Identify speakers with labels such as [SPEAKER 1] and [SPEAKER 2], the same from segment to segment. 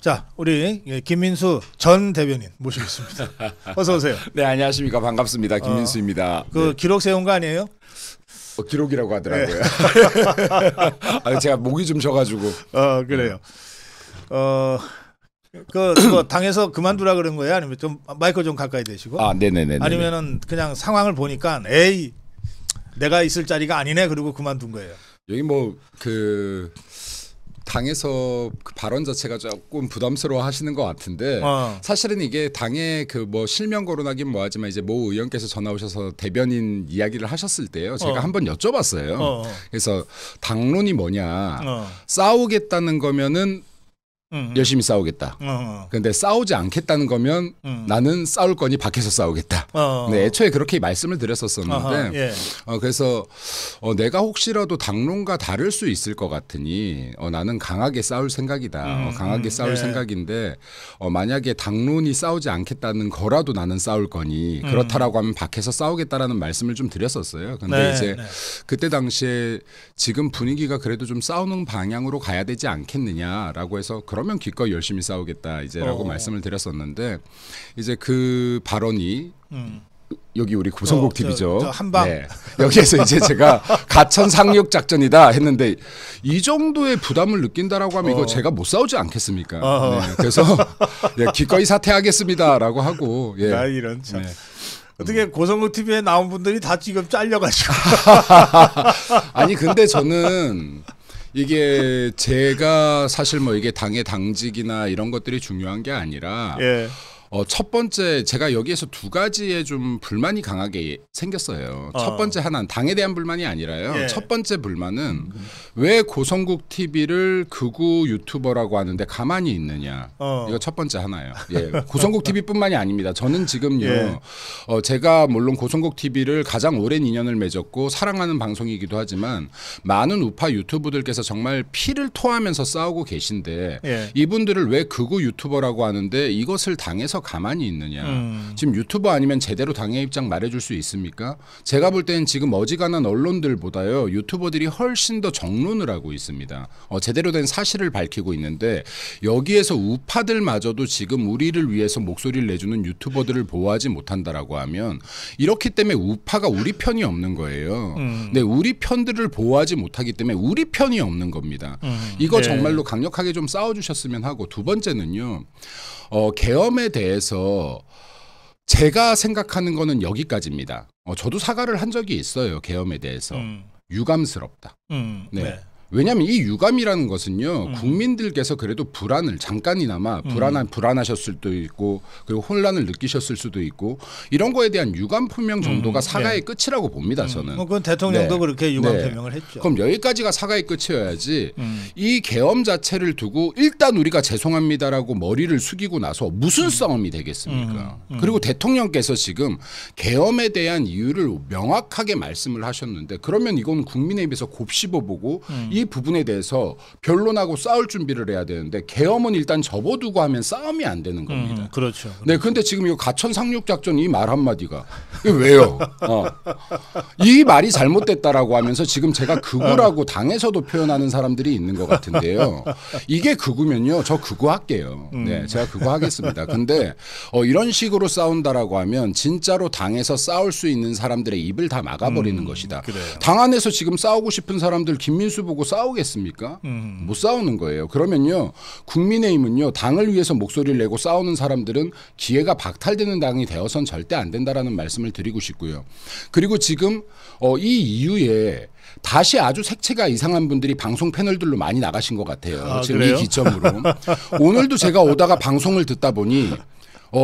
[SPEAKER 1] 자, 우리 김민수 전 대변인 모시겠습니다. 어서 오세요.
[SPEAKER 2] 네, 안녕하십니까. 반갑습니다. 김민수입니다.
[SPEAKER 1] 그 기록 세운 거 아니에요?
[SPEAKER 2] 기록이라고 하더라고요. 네. 아, 제가 목이 좀 져가지고.
[SPEAKER 1] 그래요. 당에서 그만두라 그런 거예요? 아니면 좀 마이크 좀 가까이 대시고?
[SPEAKER 2] 아, 네네네.
[SPEAKER 1] 아니면은 그냥 상황을 보니까 에이 내가 있을 자리가 아니네 그리고 그만둔 거예요.
[SPEAKER 2] 여기 뭐 그 당에서 그 발언 자체가 조금 부담스러워 하시는 것 같은데 사실은 이게 당의 그 뭐 실명 거론하긴 뭐하지만 이제 모 의원께서 전화 오셔서 대변인 이야기를 하셨을 때요 제가 한번 여쭤봤어요. 그래서 당론이 뭐냐 싸우겠다는 거면은 열심히 싸우겠다. 근데 싸우지 않겠다는 거면 나는 싸울 거니 밖에서 싸우겠다. 네, 애초에 그렇게 말씀을 드렸었었는데
[SPEAKER 1] 예.
[SPEAKER 2] 그래서 내가 혹시라도 당론과 다를 수 있을 것 같으니 나는 강하게 싸울 생각이다. 강하게 싸울 생각인데 만약에 당론이 싸우지 않겠다는 거라도 나는 싸울 거니 그렇다라고 하면 밖에서 싸우겠다라는 말씀을 좀 드렸었어요. 근데 이제 그때 당시에 지금 분위기가 그래도 좀 싸우는 방향으로 가야 되지 않겠느냐라고 해서 그러면 기꺼이 열심히 싸우겠다 이제라고 말씀을 드렸었는데 이제 그 발언이 여기 우리 고성국 TV죠.
[SPEAKER 1] 한방
[SPEAKER 2] 네. 여기에서 이제 제가 가천 상륙 작전이다 했는데 이 정도의 부담을 느낀다라고 하면 이거 제가 못 싸우지 않겠습니까? 네. 그래서 기꺼이 사퇴하겠습니다라고 하고
[SPEAKER 1] 이런 참. 네. 어떻게 고성국 TV에 나온 분들이 다 지금 잘려가지고
[SPEAKER 2] 아니 근데 저는 이게 제가 사실 뭐 이게 당의 당직이나 이런 것들이 중요한 게 아니라 첫 번째 제가 여기에서 두 가지의 좀 불만이 강하게 생겼어요. 첫 번째 하나는 당에 대한 불만이 아니라요. 첫 번째 불만은 왜 고성국 TV를 극우 유튜버라고 하는데 가만히 있느냐. 이거 첫 번째 하나예요. 고성국 TV뿐만이 아닙니다. 저는 지금요. 제가 물론 고성국 TV를 가장 오랜 인연을 맺었고 사랑하는 방송이기도 하지만 많은 우파 유튜브들께서 정말 피를 토하면서 싸우고 계신데 이분들을 왜 극우 유튜버라고 하는데 이것을 당에서 가만히 있느냐. 지금 유튜버 아니면 제대로 당의 입장 말해줄 수 있습니까? 제가 볼 때는 지금 어지간한 언론들보다요 유튜버들이 훨씬 더 정론을 하고 있습니다. 제대로 된 사실을 밝히고 있는데 여기에서 우파들마저도 지금 우리를 위해서 목소리를 내주는 유튜버들을 보호하지 못한다라고 하면 이렇기 때문에 우파가 우리 편이 없는 거예요. 네, 우리 편들을 보호하지 못하기 때문에 우리 편이 없는 겁니다. 이거 정말로 강력하게 좀 싸워주셨으면 하고 두 번째는요. 계엄에 대해서 제가 생각하는 거는 여기까지입니다. 저도 사과를 한 적이 있어요. 계엄에 대해서. 유감스럽다. 네. 왜냐하면 이 유감이라는 것은요 국민들께서 그래도 불안을 잠깐이나마 불안하셨을 수도 있고 그리고 혼란을 느끼셨을 수도 있고 이런 거에 대한 유감 표명 정도가 사과의 끝이라고 봅니다. 저는.
[SPEAKER 1] 그건 대통령도 그렇게 유감 표명을 했죠.
[SPEAKER 2] 그럼 여기까지가 사과의 끝이어야지 이 계엄 자체를 두고 일단 우리가 죄송합니다라고 머리를 숙이고 나서 무슨 싸움이 되겠습니까? 그리고 대통령께서 지금 계엄에 대한 이유를 명확하게 말씀을 하셨는데 그러면 이건 국민의힘에서 곱씹어보고 이 부분에 대해서 변론하고 싸울 준비를 해야 되는데 계엄은 일단 접어두고 하면 싸움이 안 되는 겁니다.
[SPEAKER 1] 그렇죠.
[SPEAKER 2] 네, 근데 지금 이거 가천 상륙 작전 이 말 한마디가 이게 왜요? 이 말이 잘못됐다라고 하면서 지금 제가 극우라고 당에서도 표현하는 사람들이 있는 것 같은데요. 이게 극우면요, 저 극우 할게요. 네, 제가 극우 하겠습니다. 근데 이런 식으로 싸운다라고 하면 진짜로 당에서 싸울 수 있는 사람들의 입을 다 막아버리는 것이다.
[SPEAKER 1] 그래요.
[SPEAKER 2] 당 안에서 지금 싸우고 싶은 사람들 김민수 보고 싸우겠습니까? 못 싸우는 거예요. 그러면요 국민의힘은요 당을 위해서 목소리를 내고 싸우는 사람들은 기회가 박탈되는 당이 되어선 절대 안 된다라는 말씀을 드리고 싶고요. 그리고 지금 이 이후에 다시 아주 색채가 이상한 분들이 방송 패널들로 많이 나가신 것 같아요. 지금
[SPEAKER 1] 그래요?
[SPEAKER 2] 이 기점으로. 오늘도 제가 오다가 방송을 듣다 보니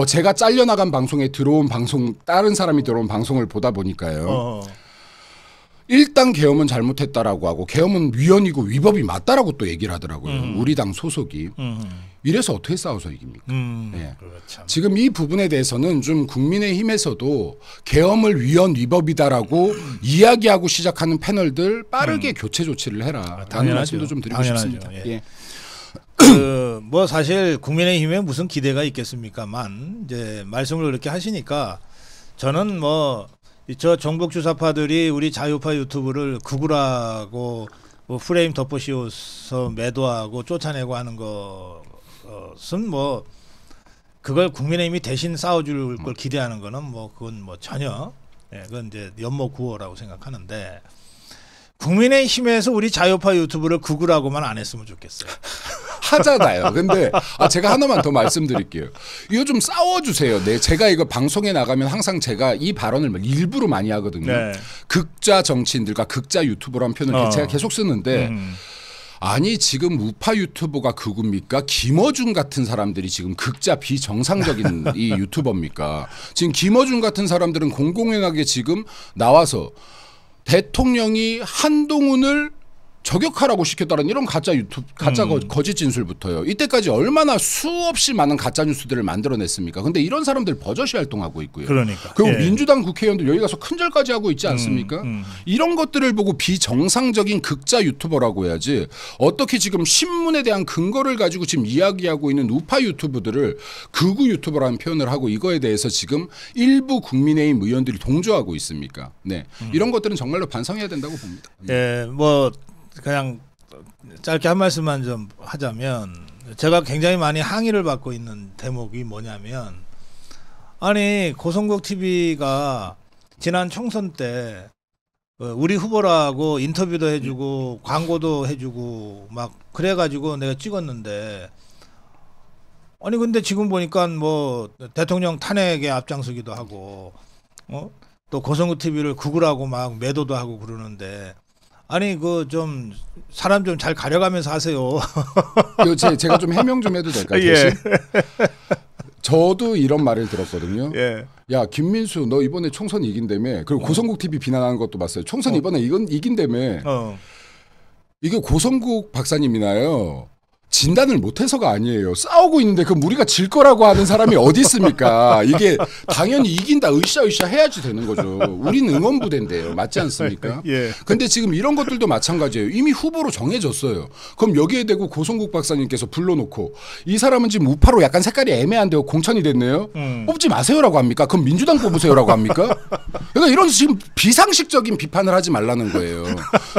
[SPEAKER 2] 제가 잘려나간 방송에 들어온 방송 다른 사람이 들어온 방송을 보다 보니까요. 일단 계엄은 잘못했다라고 하고 계엄은 위헌이고 위법이 맞다라고 또 얘기를 하더라고요. 우리 당 소속이. 이래서 어떻게 싸워서 이깁니까? 네. 지금 이 부분에 대해서는 좀 국민의힘에서도 계엄을 위헌 위법이다라고 이야기하고 시작하는 패널들 빠르게 교체 조치를 해라. 라는 말씀도 좀 드리고 싶습니다. 예.
[SPEAKER 1] 뭐 사실 국민의힘에 무슨 기대가 있겠습니까만 이제 말씀을 그렇게 하시니까 저는 뭐 저 정복 주사파들이 우리 자유파 유튜브를 극우라고 뭐 프레임 덮어씌워서 매도하고 쫓아내고 하는 거 것은 뭐 그걸 국민의힘이 대신 싸워줄 걸 기대하는 거는 뭐 그건 뭐 전혀 그건 이제 연모구호라고 생각하는데 국민의힘에서 우리 자유파 유튜브를 극우라고만 안 했으면 좋겠어요.
[SPEAKER 2] 하잖아요. 근데 제가 하나만 더 말씀드릴게요. 이거 좀 싸워주세요. 네, 제가 이거 방송에 나가면 항상 제가 이 발언을 일부러 많이 하거든요. 네. 극자 정치인들과 극자 유튜버라는 표현을 제가 계속 쓰는데 아니 지금 우파 유튜버가 극우입니까? 김어준 같은 사람들이 지금 극자 비정상적인 이 유튜버입니까? 지금 김어준 같은 사람들은 공공연하게 지금 나와서 대통령이 한동훈을 저격하라고 시켰다는 이런 가짜 유튜브, 가짜 거짓 진술부터요. 이때까지 얼마나 수없이 많은 가짜 뉴스들을 만들어냈습니까? 근데 이런 사람들 버젓이 활동하고 있고요.
[SPEAKER 1] 그러니까.
[SPEAKER 2] 그리고 민주당 국회의원들 여기 가서 큰절까지 하고 있지 않습니까? 이런 것들을 보고 비정상적인 극자 유튜버라고 해야지 어떻게 지금 신문에 대한 근거를 가지고 지금 이야기하고 있는 우파 유튜브들을 극우 유튜버라는 표현을 하고 이거에 대해서 지금 일부 국민의힘 의원들이 동조하고 있습니까? 네, 이런 것들은 정말로 반성해야 된다고 봅니다.
[SPEAKER 1] 뭐 그냥 짧게 한 말씀만 좀 하자면 제가 굉장히 많이 항의를 받고 있는 대목이 뭐냐면 아니 고성국 TV가 지난 총선 때 우리 후보라고 인터뷰도 해주고 광고도 해주고 막 그래가지고 내가 찍었는데 아니 근데 지금 보니까 뭐 대통령 탄핵에 앞장서기도 하고 또 고성국 TV를 극우라고 막 매도도 하고 그러는데 아니 그 좀 사람 좀 잘 가려가면서 하세요.
[SPEAKER 2] 이거 제가 좀 해명 좀 해도 될까요? 대신? 저도 이런 말을 들었거든요. 야 김민수 너 이번에 총선 이긴다며. 그리고 고성국 TV 비난하는 것도 봤어요. 총선 이번에 이긴다며. 이게 고성국 박사님이나요. 진단을 못해서가 아니에요. 싸우고 있는데 그럼 우리가 질 거라고 하는 사람이 어디 있습니까? 이게 당연히 이긴다 으쌰으쌰 해야지 되는 거죠. 우린 응원부대인데요. 맞지 않습니까? 근데 지금 이런 것들도 마찬가지예요. 이미 후보로 정해졌어요. 그럼 여기에 대고 고성국 박사님께서 불러놓고 이 사람은 지금 우파로 약간 색깔이 애매한데요. 공천이 됐네요. 뽑지 마세요라고 합니까? 그럼 민주당 뽑으세요라고 합니까? 그러니까 이런 지금 비상식적인 비판을 하지 말라는 거예요.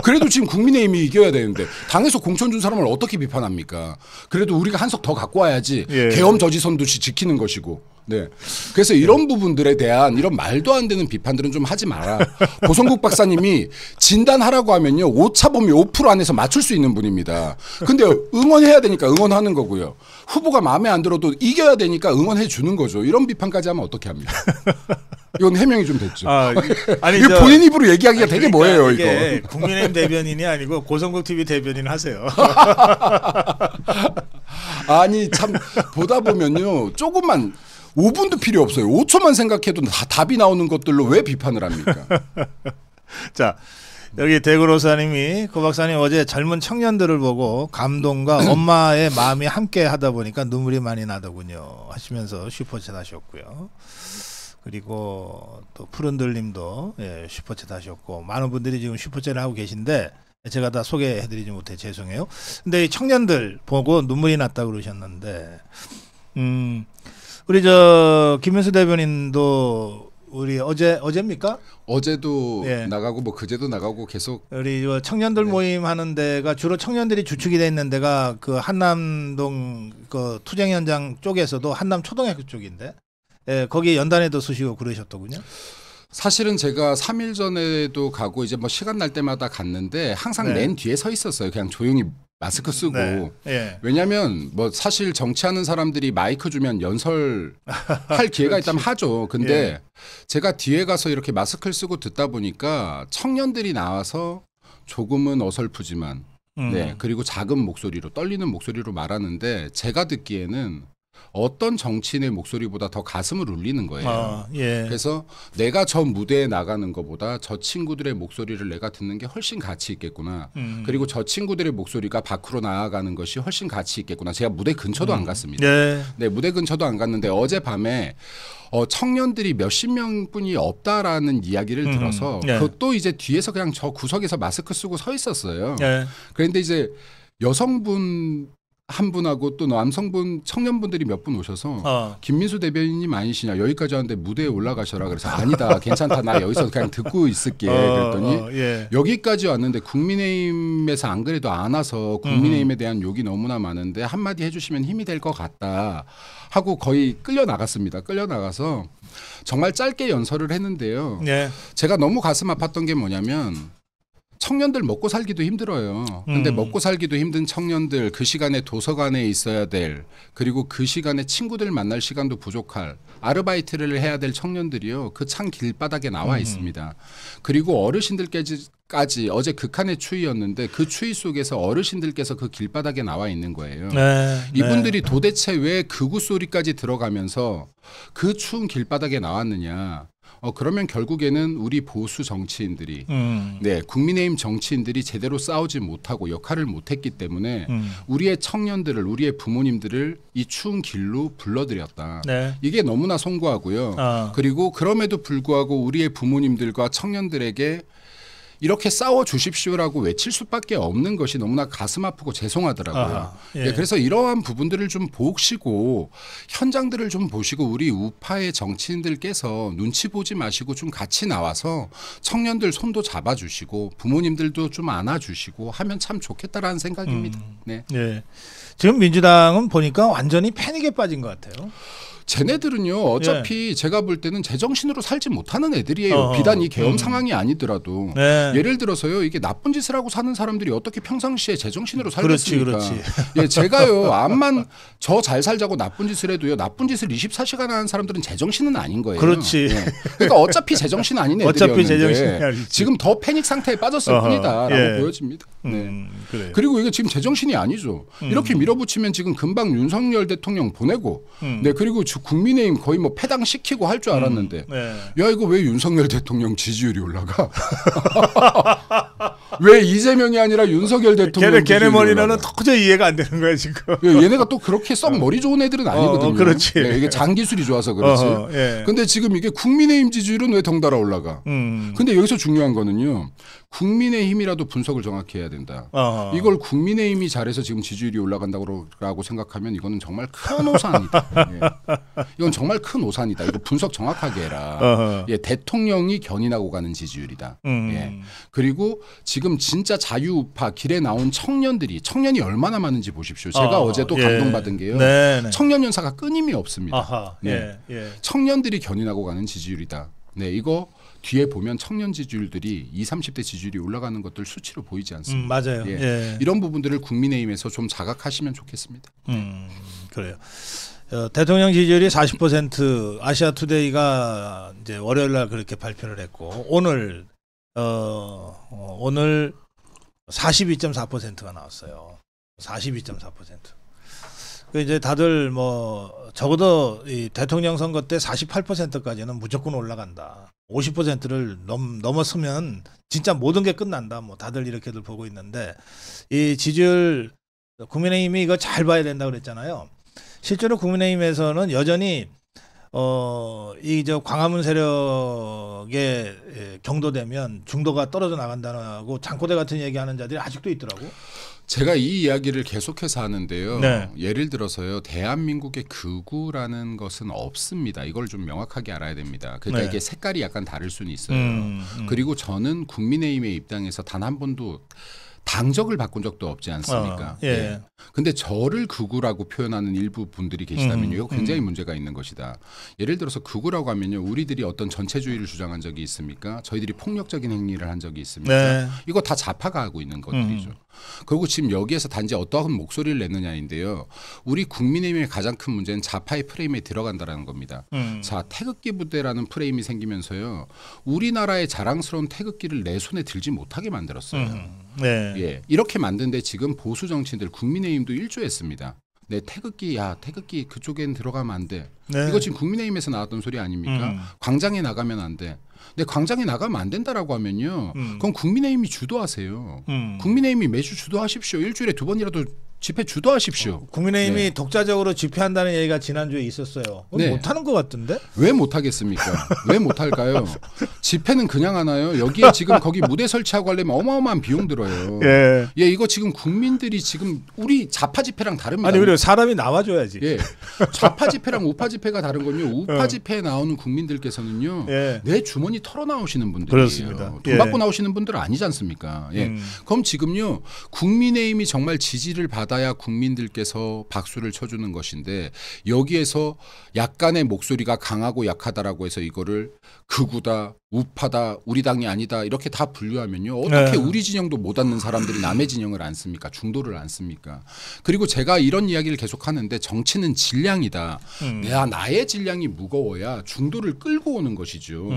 [SPEAKER 2] 그래도 지금 국민의힘이 이겨야 되는데 당에서 공천 준 사람을 어떻게 비판합니까? 그래도 우리가 한 석 더 갖고 와야지 계엄 저지선도시 지키는 것이고. 네. 그래서 이런 부분들에 대한 이런 말도 안 되는 비판들은 좀 하지 마라. 고성국 박사님이 진단하라고 하면요. 오차 범위 5% 안에서 맞출 수 있는 분입니다. 근데 응원해야 되니까 응원하는 거고요. 후보가 마음에 안 들어도 이겨야 되니까 응원해 주는 거죠. 이런 비판까지 하면 어떻게 합니까? 이건 해명이 좀 됐죠. 아니 이거 본인 입으로 얘기하기가 되게 뭐예요 이거.
[SPEAKER 1] 국민의힘 대변인이 아니고 고성국 TV 대변인 하세요.
[SPEAKER 2] 아니 참 보다 보면요. 조금만 5분도 필요 없어요. 5초만 생각해도 다 답이 나오는 것들로 왜 비판을 합니까?
[SPEAKER 1] 자 여기 대구로사님이 고 박사님 어제 젊은 청년들을 보고 감동과 엄마의 마음이 함께 하다 보니까 눈물이 많이 나더군요 하시면서 슈퍼챗 하셨고요. 그리고 또 푸른들님도 슈퍼챗 하셨고 많은 분들이 지금 슈퍼챗을 하고 계신데 제가 다 소개해드리지 못해 죄송해요. 근데 이 청년들 보고 눈물이 났다 그러셨는데 우리 저 김민수 대변인도 우리 어제입니까?
[SPEAKER 2] 어제도 나가고 뭐 그제도 나가고 계속
[SPEAKER 1] 우리 청년들 모임 하는 데가 주로 청년들이 주축이 돼 있는 데가 그 한남동 그 투쟁 현장 쪽에서도 한남 초등학교 쪽인데 거기 연단에도 쓰시고 그러셨더군요.
[SPEAKER 2] 사실은 제가 3일 전에도 가고 이제 뭐 시간 날 때마다 갔는데 항상 맨 뒤에 서 있었어요. 그냥 조용히 마스크 쓰고. 왜냐하면 뭐 사실 정치하는 사람들이 마이크 주면 연설할 기회가 있다면 하죠. 근데 제가 뒤에 가서 이렇게 마스크를 쓰고 듣다 보니까 청년들이 나와서 조금은 어설프지만 그리고 작은 목소리로 떨리는 목소리로 말하는데 제가 듣기에는 어떤 정치인의 목소리보다 더 가슴을 울리는 거예요. 그래서 내가 저 무대에 나가는 것보다 저 친구들의 목소리를 내가 듣는 게 훨씬 가치 있겠구나. 그리고 저 친구들의 목소리가 밖으로 나아가는 것이 훨씬 가치 있겠구나. 제가 무대 근처도 안 갔습니다. 네, 무대 근처도 안 갔는데 어젯밤에 청년들이 몇십 명뿐이 없다라는 이야기를 들어서 그것도 이제 뒤에서 그냥 저 구석에서 마스크 쓰고 서 있었어요. 그런데 이제 여성분 한 분하고 또 남성분 청년분들이 몇 분 오셔서 김민수 대변인님 아니시냐 여기까지 하는데 무대에 올라가셔라 그래서 아니다 괜찮다 나 여기서 그냥 듣고 있을게 그랬더니
[SPEAKER 1] 예.
[SPEAKER 2] 여기까지 왔는데 국민의힘에서 안 그래도 안 와서 국민의힘에 대한 욕이 너무나 많은데 한마디 해주시면 힘이 될 것 같다 하고 거의 끌려 나갔습니다. 끌려 나가서 정말 짧게 연설을 했는데요.
[SPEAKER 1] 예.
[SPEAKER 2] 제가 너무 가슴 아팠던 게 뭐냐면 청년들 먹고 살기도 힘들어요. 근데 먹고 살기도 힘든 청년들 그 시간에 도서관에 있어야 될 그리고 그 시간에 친구들 만날 시간도 부족할 아르바이트를 해야 될 청년들이요. 그 찬 길바닥에 나와 있습니다. 그리고 어르신들까지 어제 극한의 추위였는데 그 추위 속에서 어르신들께서 그 길바닥에 나와 있는 거예요.
[SPEAKER 1] 네,
[SPEAKER 2] 이분들이 도대체 왜 극우 소리까지 들어가면서 그 추운 길바닥에 나왔느냐. 그러면 결국에는 우리 보수 정치인들이 네, 국민의힘 정치인들이 제대로 싸우지 못하고 역할을 못했기 때문에 우리의 청년들을 우리의 부모님들을 이 추운 길로 불러들였다.
[SPEAKER 1] 네.
[SPEAKER 2] 이게 너무나 송구하고요. 그리고 그럼에도 불구하고 우리의 부모님들과 청년들에게 이렇게 싸워 주십시오라고 외칠 수밖에 없는 것이 너무나 가슴 아프고 죄송하더라고요.
[SPEAKER 1] 예.
[SPEAKER 2] 네, 그래서 이러한 부분들을 좀 보시고 현장들을 좀 보시고 우리 우파의 정치인들께서 눈치 보지 마시고 좀 같이 나와서 청년들 손도 잡아주시고 부모님들도 좀 안아주시고 하면 참 좋겠다라는 생각입니다. 네.
[SPEAKER 1] 예. 지금 민주당은 보니까 완전히 패닉에 빠진 것 같아요.
[SPEAKER 2] 쟤네들은요 어차피 제가 볼 때는 제정신으로 살지 못하는 애들이에요. 비단 이 계엄 상황이 아니더라도 예를 들어서요 이게 나쁜 짓을 하고 사는 사람들이 어떻게 평상시에 제정신으로 살겠습니까?
[SPEAKER 1] 그렇지.
[SPEAKER 2] 예, 제가요 암만 저 잘 살자고 나쁜 짓을 해도요 나쁜 짓을 24시간 하는 사람들은 제정신은 아닌 거예요.
[SPEAKER 1] 그렇지.
[SPEAKER 2] 예. 그러니까 어차피 제정신 아닌 애들이었는데
[SPEAKER 1] 어차피 제정신이 아니지.
[SPEAKER 2] 지금 더 패닉 상태에 빠졌을 뿐이다라고 보여집니다. 네.
[SPEAKER 1] 그래요.
[SPEAKER 2] 그리고 이게 지금 제정신이 아니죠. 이렇게 밀어붙이면 지금 금방 윤석열 대통령 보내고 네 그리고 국민의힘 거의 뭐 패당시키고 할 줄 알았는데 야 이거 왜 윤석열 대통령 지지율이 올라가? 왜 이재명이 아니라 윤석열 대통령
[SPEAKER 1] 걔네 머리는 도저히 이해가 안 되는 거야 지금.
[SPEAKER 2] 얘네가 또 그렇게 썩 머리 좋은 애들은 아니거든요.
[SPEAKER 1] 그렇지.
[SPEAKER 2] 네, 이게 장기술이 좋아서 그렇지. 근데 지금 이게 국민의힘 지지율은 왜 덩달아 올라가? 근데 여기서 중요한 거는요. 국민의힘이라도 분석을 정확히 해야 된다. 이걸 국민의힘이 잘해서 지금 지지율이 올라간다고 생각하면 이거는 정말 큰 오산이다. 예. 이건 정말 큰 오산이다. 이거 분석 정확하게 해라. 예, 대통령이 견인하고 가는 지지율이다. 예. 그리고 지금 진짜 자유우파 길에 나온 청년이 얼마나 많은지 보십시오. 제가 어제 또 감동받은 게요. 청년 연사가 끊임이 없습니다. 네. 청년들이 견인하고 가는 지지율이다. 네, 이거 뒤에 보면 청년 지지율들이 20, 30대 지지율이 올라가는 것들 수치로 보이지 않습니다.
[SPEAKER 1] 맞아요. 예.
[SPEAKER 2] 이런 부분들을 국민의힘에서 좀 자각하시면 좋겠습니다.
[SPEAKER 1] 그래요. 대통령 지지율이 40% 아시아투데이가 이제 월요일 날 그렇게 발표를 했고 오늘 42.4%가 나왔어요. 42.4%. 그 이제 다들 뭐 적어도 이 대통령 선거 때 48%까지는 무조건 올라간다. 50%를 넘었으면 진짜 모든 게 끝난다. 뭐 다들 이렇게들 보고 있는데 이 지지율 국민의힘이 이거 잘 봐야 된다 그랬잖아요. 실제로 국민의힘에서는 여전히 이 저 광화문 세력에 경도되면 중도가 떨어져 나간다고 장코대 같은 얘기하는 자들이 아직도 있더라고.
[SPEAKER 2] 제가 이 이야기를 계속해서 하는데요.
[SPEAKER 1] 네.
[SPEAKER 2] 예를 들어서요. 대한민국의 극우라는 것은 없습니다. 이걸 좀 명확하게 알아야 됩니다. 그러니까 이게 색깔이 약간 다를 수는 있어요. 그리고 저는 국민의힘의 입장에서 단 한 번도 당적을 바꾼 적도 없지 않습니까? 예. 근데 저를 극우라고 표현하는 일부 분들이 계시다면 이거 굉장히 문제가 있는 것이다. 예를 들어서 극우라고 하면요. 우리들이 어떤 전체주의를 주장한 적이 있습니까? 저희들이 폭력적인 행위를 한 적이 있습니까? 이거 다 좌파가 하고 있는 것들이죠. 그리고 지금 여기에서 단지 어떠한 목소리를 내느냐인데요. 우리 국민의힘의 가장 큰 문제는 좌파의 프레임에 들어간다라는 겁니다. 자, 태극기 부대라는 프레임이 생기면서요. 우리나라의 자랑스러운 태극기를 내 손에 들지 못하게 만들었어요. 예, 이렇게 만든데 지금 보수 정치인들 국민의힘도 일조했습니다. 네, 태극기 그쪽엔 들어가면 안 돼. 이거 지금 국민의힘에서 나왔던 소리 아닙니까? 광장에 나가면 안 돼. 근데 광장에 나가면 안 된다라고 하면요. 그건 국민의힘이 주도하세요. 국민의힘이 매주 주도하십시오. 일주일에 2번이라도 집회 주도하십시오.
[SPEAKER 1] 국민의힘이
[SPEAKER 2] 네.
[SPEAKER 1] 독자적으로 집회한다는 얘기가 지난주에 있었어요.
[SPEAKER 2] 네.
[SPEAKER 1] 못하는 것 같던데?
[SPEAKER 2] 왜 못하겠습니까? 왜 못할까요? 집회는 그냥 하나요? 여기에 지금 거기 무대 설치하고 하려면 어마어마한 비용 들어요.
[SPEAKER 1] 예.
[SPEAKER 2] 예, 이거 지금 국민들이 지금 우리 좌파 집회랑 다릅니다.
[SPEAKER 1] 아니 그리고 사람이 나와줘야지.
[SPEAKER 2] 예, 좌파 집회랑 우파 집회가 다른 건요. 우파 집회에 나오는 국민들께서는요,
[SPEAKER 1] 예.
[SPEAKER 2] 내 주머니 털어 나오시는 분들이에요.
[SPEAKER 1] 그렇습니다.
[SPEAKER 2] 돈 받고 나오시는 분들은 아니지 않습니까? 예. 그럼 지금요, 국민의힘이 정말 지지를 받아야 국민들께서 박수를 쳐주는 것인데 여기에서 약간의 목소리가 강하고 약하다라고 해서 이거를 극우다, 우파다, 우리 당이 아니다 이렇게 다 분류하면요. 어떻게
[SPEAKER 1] 네.
[SPEAKER 2] 우리 진영도 못 앉는 사람들이 남의 진영을 앉습니까? 중도를 앉습니까? 그리고 제가 이런 이야기를 계속 하는데 정치는 질량이다. 나의 질량이 무거워야 중도를 끌고 오는 것이죠.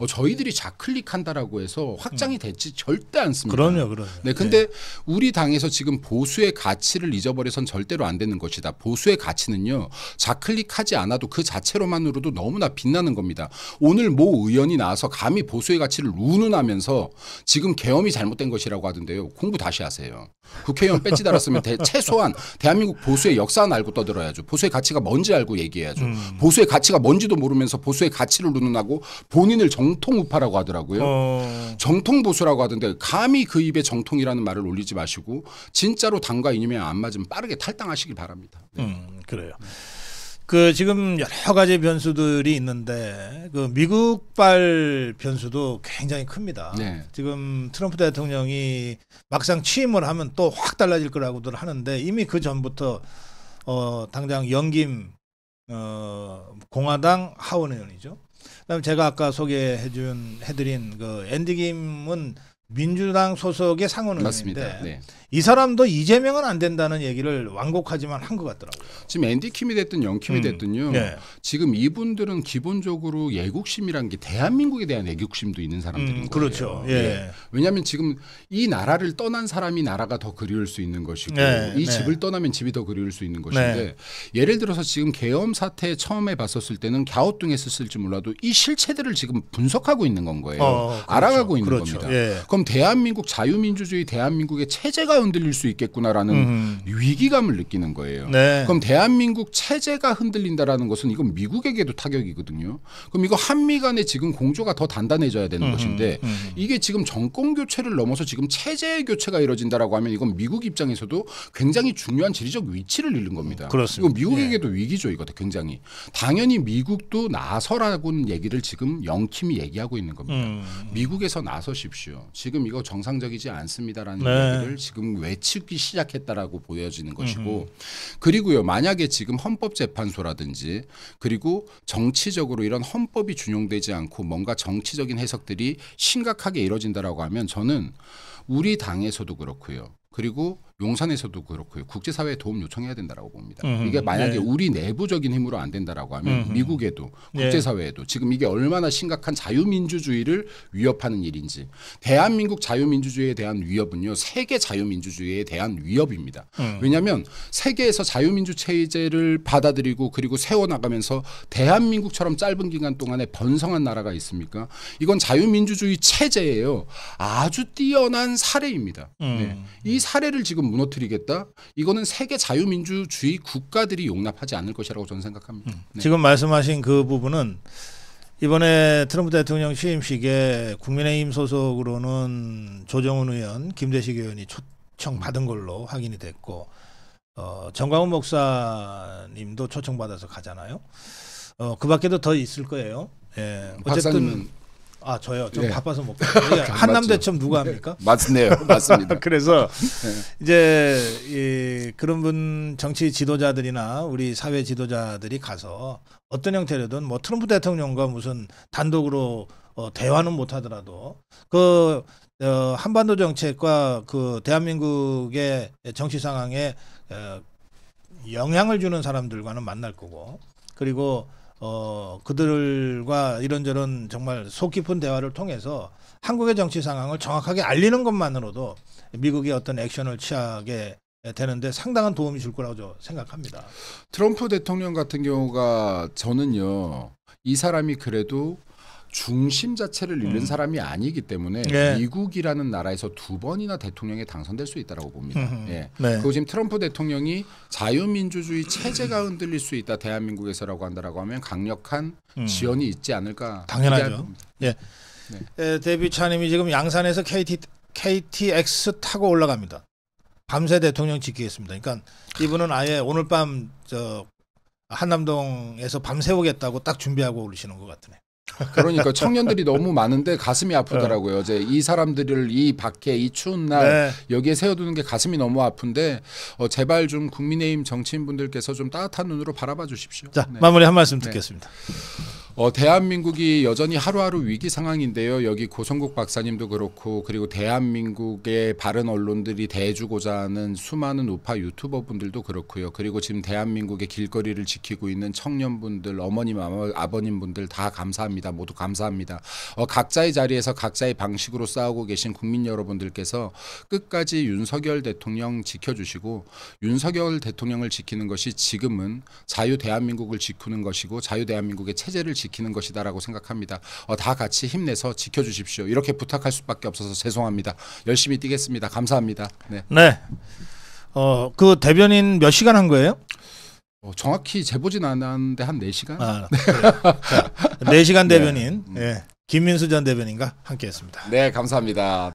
[SPEAKER 2] 저희들이 좌클릭한다라고 해서 확장이 됐지 절대 않습니다.
[SPEAKER 1] 그럼요.
[SPEAKER 2] 네, 근데 우리 당에서 지금 보수의 가치를 잊어버려선 절대로 안 되는 것이다. 보수의 가치는요. 좌클릭하지 않아도 그 자체로만으로도 너무나 빛나는 겁니다. 오늘 모 의원이 나와서 감히 보수의 가치를 운운하면서 지금 계엄이 잘못된 것이라고 하던데요. 공부 다시 하세요. 국회의원 배지 달았으면 최소한 대한민국 보수의 역사는 알고 떠들어야죠. 보수의 가치가 뭔지 알고 얘기해야죠. 보수의 가치가 뭔지도 모르면서 보수의 가치를 운운하고 본인을 정통우파라고 하더라고요. 정통보수라고 하던데 감히 그 입에 정통이라는 말을 올리지 마시고 진짜로 당과 이념이 안 맞으면 빠르게 탈당하시길 바랍니다. 네.
[SPEAKER 1] 그래요. 그 지금 여러 가지 변수들이 있는데 그 미국발 변수도 굉장히 큽니다.
[SPEAKER 2] 네.
[SPEAKER 1] 지금 트럼프 대통령이 막상 취임을 하면 또 확 달라질 거라고들 하는데 이미 그 전부터 당장 영김 공화당 하원 의원이죠. 그다음에 제가 아까 해드린 그 앤디 김은 민주당 소속의 상원 의원인데
[SPEAKER 2] 네.
[SPEAKER 1] 이 사람도 이재명은 안 된다는 얘기를 완곡하지만 한 것 같더라고요.
[SPEAKER 2] 지금 앤디 킴이 됐든 영킴이 됐든요.
[SPEAKER 1] 네.
[SPEAKER 2] 지금 이분들은 기본적으로 애국심이란 게 대한민국에 대한 애국심도 있는 사람들인 거예요.
[SPEAKER 1] 그렇죠. 예.
[SPEAKER 2] 예. 왜냐하면 지금 이 나라를 떠난 사람이 나라가 더 그리울 수 있는 것이고 이 집을 떠나면 집이 더 그리울 수 있는 것인데 예를 들어서 지금 계엄 사태 처음에 봤었을 때는 갸우뚱했었을지 몰라도 이 실체들을 지금 분석하고 있는 건 거예요.
[SPEAKER 1] 그렇죠.
[SPEAKER 2] 알아가고 있는
[SPEAKER 1] 그렇죠.
[SPEAKER 2] 겁니다.
[SPEAKER 1] 예.
[SPEAKER 2] 그럼 대한민국 자유민주주의 대한민국의 체제가 흔들릴 수 있겠구나라는 위기감을 느끼는 거예요.
[SPEAKER 1] 네.
[SPEAKER 2] 그럼 대한민국 체제가 흔들린다라는 것은 이건 미국에게도 타격이거든요. 그럼 이거 한미 간의 지금 공조가 더 단단해져야 되는 것인데 이게 지금 정권 교체를 넘어서 지금 체제의 교체가 이루어진다라고 하면 이건 미국 입장에서도 굉장히 중요한 지리적 위치를 잃는 겁니다.
[SPEAKER 1] 그렇습니다.
[SPEAKER 2] 이거 미국에게도 위기죠. 이거 굉장히. 당연히 미국도 나서라고는 얘기를 지금 영킴이 얘기하고 있는 겁니다. 미국에서 나서십시오. 지금 이거 정상적이지 않습니다라는 얘기를 지금 외치기 시작했다라고 보여지는 것이고 그리고요. 만약에 지금 헌법재판소라든지 그리고 정치적으로 이런 헌법이 준용되지 않고 뭔가 정치적인 해석들이 심각하게 이루어진다라고 하면 저는 우리 당에서도 그렇고요. 그리고 용산에서도 그렇고요. 국제사회에 도움 요청해야 된다라고 봅니다. 이게 만약에 우리 내부적인 힘으로 안 된다라고 하면 미국에도 국제사회에도 지금 이게 얼마나 심각한 자유민주주의를 위협하는 일인지 대한민국 자유민주주의에 대한 위협은요. 세계 자유민주주의에 대한 위협입니다. 왜냐하면 세계에서 자유민주 체제를 받아들이고 그리고 세워나가면서 대한민국처럼 짧은 기간 동안에 번성한 나라가 있습니까? 이건 자유민주주의 체제예요. 아주 뛰어난 사례입니다. 네. 이 사례를 지금 무너뜨리겠다? 이거는 세계 자유민주주의 국가들이 용납하지 않을 것이라고 저는 생각합니다. 네.
[SPEAKER 1] 지금 말씀하신 그 부분은 이번에 트럼프 대통령 취임식에 국민의힘 소속으로는 조정훈 의원, 김대식 의원이 초청받은 걸로 확인이 됐고 정광훈 목사님도 초청받아서 가잖아요. 그 밖에도 더 있을 거예요. 예. 어쨌든 저요. 좀 바빠서 못 가요. 한남대첩 누가 합니까?
[SPEAKER 2] 맞네요. 맞습니다.
[SPEAKER 1] 그래서 이제 그런 분 정치 지도자들이나 우리 사회 지도자들이 가서 어떤 형태로든 뭐 트럼프 대통령과 무슨 단독으로 대화는 못 하더라도 그 한반도 정책과 그 대한민국의 정치 상황에 영향을 주는 사람들과는 만날 거고 그리고 그들과 이런저런 정말 속 깊은 대화를 통해서 한국의 정치 상황을 정확하게 알리는 것만으로도 미국이 어떤 액션을 취하게 되는데 상당한 도움이 줄 거라고 생각합니다.
[SPEAKER 2] 트럼프 대통령 같은 경우가 저는요 이 사람이 그래도 중심 자체를 잃는 사람이 아니기 때문에 미국이라는 나라에서 2번이나 대통령에 당선될 수 있다라고 봅니다. 예. 그리고 지금 트럼프 대통령이 자유민주주의 체제가 흔들릴 수 있다 대한민국에서라고 한다라고 하면 강력한 지원이 있지 않을까.
[SPEAKER 1] 당연하죠. 예. 데뷔 차님이 지금 양산에서 KTX 타고 올라갑니다. 밤새 대통령 지키겠습니다. 그러니까 이분은 아예 오늘 밤 저 한남동에서 밤새우겠다고 딱 준비하고 오르시는 것 같으네.
[SPEAKER 2] 그러니까 청년들이 너무 많은데 가슴이 아프더라고요. 이제 이 사람들을 이 밖에 이 추운 날 여기에 세워두는 게 가슴이 너무 아픈데 제발 좀 국민의힘 정치인분들께서 좀 따뜻한 눈으로 바라봐 주십시오.
[SPEAKER 1] 자, 마무리 한 말씀 듣겠습니다.
[SPEAKER 2] 대한민국이 여전히 하루하루 위기 상황인데요. 여기 고성국 박사님도 그렇고 그리고 대한민국의 바른 언론들이 대해주고자 하는 수많은 우파 유튜버 분들도 그렇고요. 그리고 지금 대한민국의 길거리를 지키고 있는 청년분들, 어머님, 아버님분들 다 감사합니다. 모두 감사합니다. 각자의 자리에서 각자의 방식으로 싸우고 계신 국민 여러분들께서 끝까지 윤석열 대통령 지켜주시고 윤석열 대통령을 지키는 것이 지금은 자유 대한민국을 지키는 것이고 자유 대한민국의 체제를 지키는 것이다라고 생각합니다. 다 같이 힘내서 지켜주십시오. 이렇게 부탁할 수밖에 없어서 죄송합니다. 열심히 뛰겠습니다. 감사합니다. 네.
[SPEAKER 1] 그 대변인 몇 시간 한 거예요?
[SPEAKER 2] 정확히 재보진 않았는데 한 4시간?
[SPEAKER 1] 자, 4시간 대변인 김민수 전 대변인과 함께했습니다.
[SPEAKER 2] 네, 감사합니다.